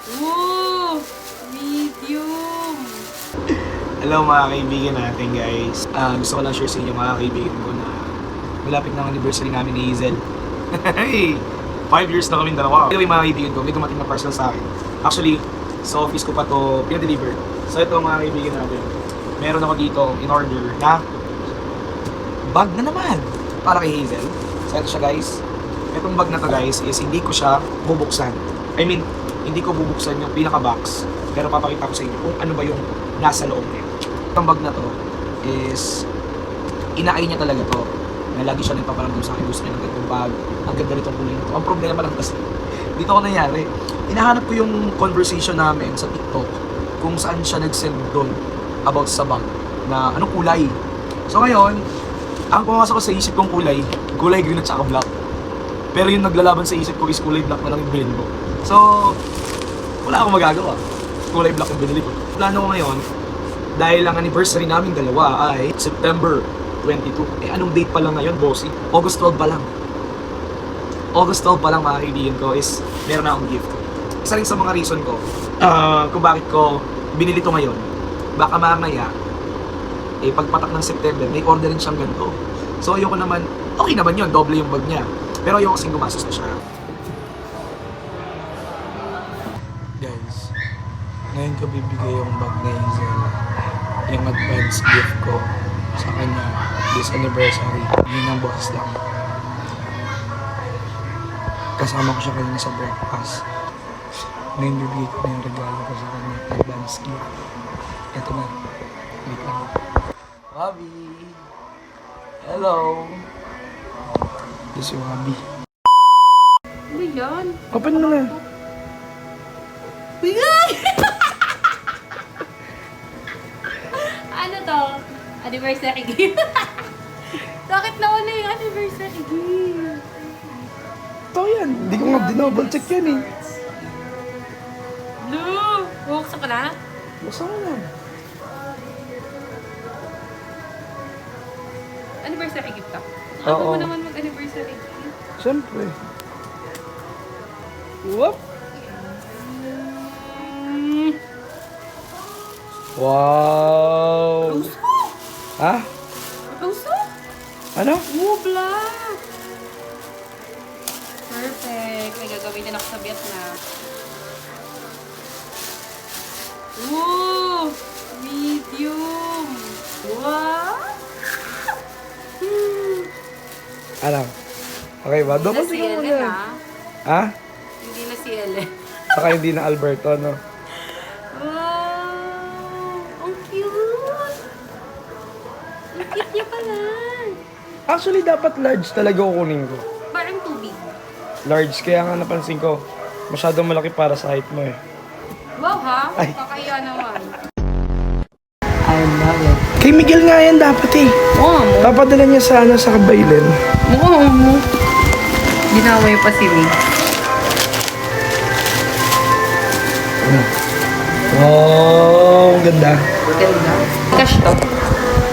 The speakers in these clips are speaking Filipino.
Woo! Medium! Hello mga kaibigan natin guys. Gusto ko lang share sa inyo mga kaibigan ko na malapit na ang anniversary namin ni Hazel. Hey! 5 years na kami dalawa. Anyway mga kaibigan ko, may dumating na parcel sa akin. Actually, sa office ko pa to pinadeliver. So ito mga kaibigan natin. Meron ako dito in order na bag na naman para kay Hazel. So ito siya guys. Itong bag na to guys is hindi ko siya bubuksan. I mean, hindi ko bubuksan yung pinaka-box. Pero papakita ko sa inyo kung ano ba yung nasa loob niya. Itong bag na to is inaay niya talaga to. Na lagi siya nagpaparamdam sa akin. Gusto niya ng ganitong bag. Ang ganda nitong kulay nito. Ang problema lang kasi dito ko nangyari. Hinahanap ko yung conversation namin sa TikTok kung saan siya nag-send doon about sa bag na anong kulay. So ngayon, ang pumasok ko sa isip kong kulay green at saka black. Pero yung naglalaban sa isip ko is kulay black na lang yung bilhin ko. So, wala akong magagawa. Kulay black yung binili ko. Plano ko ngayon, dahil ang anniversary naming dalawa ay September 22. Anong date pa lang ngayon, bossy? August 12 pa lang. August 12 pa lang mga kaibigan ko is meron na akong gift. Isa rin sa mga reason ko kung bakit ko binili to ngayon. Baka mamaya, pagpatak ng September, may order rin siyang ganito. So ayoko naman, okay naman yun, doble yung bag niya. Pero ayoko kasing gumastos na siya. Guys, ngayon ko bibigay yung bag na Hazel. Yung advance gift ko sa kanya this anniversary. Yun ang box lang. Kasama ko siya kanina sa breakfast. Ngayon bibigay ko na yung regalo ko sa kanya. Advance gift. Ito na. Wait lang. Wabi! Hello! This is Wabi. Ano yan? Open mo na. Bigay! Ano to? Anniversary gift? Bakit nauna yung anniversary gift? Ito yan. Hindi ko nga dinouble check yan eh. No! Buksan ko na? Buksan mo na. Anniversary gift ka? Oo. Ako mo naman mag-anniversary gift. Siyempre. Whoop! Wow! Puso! Ha? Puso? Ano? Oh, black! Perfect. May gagawin ako sa Vietnam. Woo! Medium! Wow! Ano? Okay ba? Hindi na Dapat si ikaw Ellen, muna. ha? Ha? Hindi na si Ellen. Saka hindi na Alberto, no? Wow! Ang cute! Ang cute niya pala. Actually, dapat large talaga kukunin ko. Parang tubig. Large, kaya nga napansin ko, masyadong malaki para sa height mo eh. Wow, ha? Ay. Kakaya naman. I love it. Kay Miguel nga yan dapat eh. Oo mo. Papadala niya sa sa Kabaylan. Oo mo. Ginaway pa si Mig. Wow, ang ganda. Ganda. Cash to.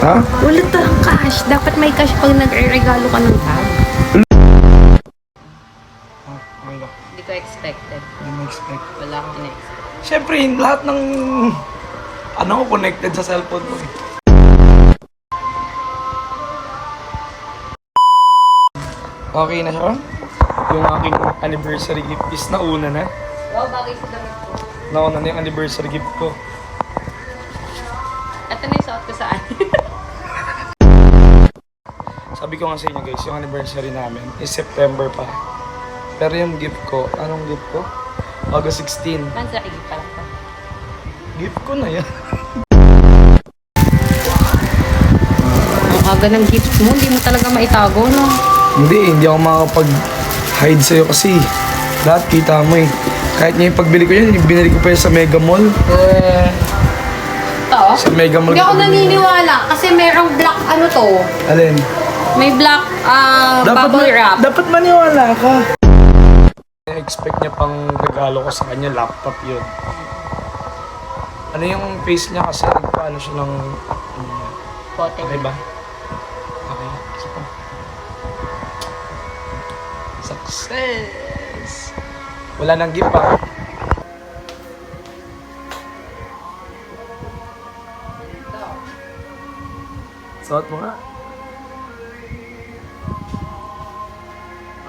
Ha? Ulit to ang cash. Dapat may cash pag nag-regalo ka ng tag. Okay ba? Hindi ko expected. Hindi mo expect. Wala akong in-expect. Siyempre, lahat ng connected sa cellphone mo eh. Okay na siya? Yung aking anniversary gift is nauna na. Wow, bagay sa damit ko. Nauna na yung anniversary gift ko. Ito na yung suot ko saan. Sabi ko nga sa inyo guys, yung anniversary namin is September pa. Pero yung gift ko, anong gift ko? August 16. Mansari gift pala ko. Gift ko na yan. Ang aga ng gift mo, hindi mo talaga maitago, no? Hindi ako makakapag-hide sa'yo kasi lahat kita mo eh. Kahit nga yung pagbili ko yan, binili ko pa yan sa Mega Mall. Ito? Sa Mega Mall. Hindi ako naniniwala kasi merong black ano to. Alin? May black bubble wrap. Dapat maniwala ka. expect niya pang regalo ko sa kanya, laptop yun. Ano yung face niya kasi nagpaano siya ng... Bote. Okay ba? Okay. Isa pa. Success! Wala nang gift pa. Suot mo nga.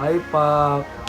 Ay, pak.